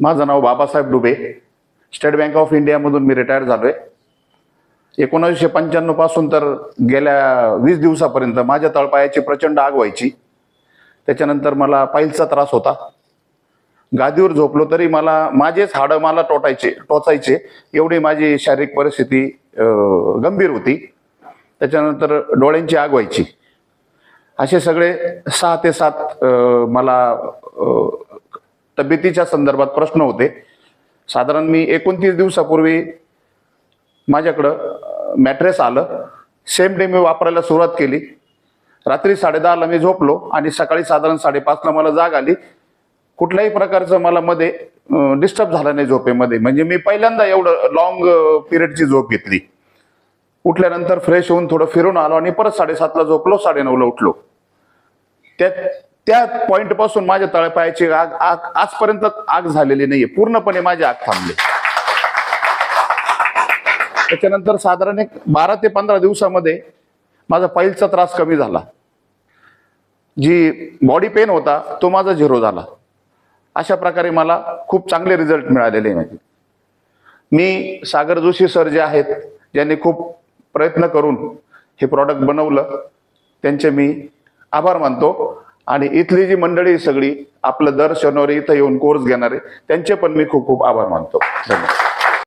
माझं नाव Babasaheb Dube. State Bank of इंडियामधून मी रिटायर झालोय. 1995 पासून तर गेल्या 20 दिवसापर्यंत माझ्या तळपायाची प्रचंड आग व्हायची. त्याच्यानंतर मला पाईल्सचा त्रास होता. गादीवर झोपलो तरी माझेच हाडं मला टोचायचे एवढी माझी शारीरिक परिस्थिती गंभीर होती. त्याच्यानंतर डोळ्यांची आग व्हायची. असे सगळे 6 ते 7 मला तब्येतीच्या संदर्भात प्रश्न होते. साधारण मी 29 दिवसापूर्वी माझ्याकडं मॅट्रेस आलं. सेम डे मी वापरायला सुरुवात केली. रात्री 10:30ला मी झोपलो आणि सकाळी साधारण 5:30ला मला जाग आली. कुठल्याही प्रकारचं मला मध्ये डिस्टर्ब झालं नाही झोपेमध्ये. म्हणजे मी पहिल्यांदा एवढं लॉंग पिरियडची झोप घेतली. उठल्यानंतर फ्रेश होऊन थोडं फिरून आलो आणि परत 7:30ला झोपलो, 9:30ला उठलो. त्या पॉइंट पासून माझ्या तळपायाची आग आजपर्यंत आग झालेली नाहीये. पूर्णपणे माझी आग थांबली. त्याच्यानंतर साधारण 12 ते 15 दिवसामध्ये माझा पाईल्सचा त्रास कमी झाला. जी बॉडी पेन होता तो माझा 0 झाला. अशा प्रकारे मला खूप चांगले रिझल्ट मिळालेले आहेत. मी सागर जोशी सर जे आहेत, ज्यांनी खूप प्रयत्न करून हे प्रॉडक्ट बनवलं, त्यांचे मी आभार मानतो. आणि इथली जी मंडळी सगळी आपलं दर शनिवारी इथं येऊन कोर्स घेणारे, त्यांचे पण मी खूप खूप आभार मानतो. धन्यवाद.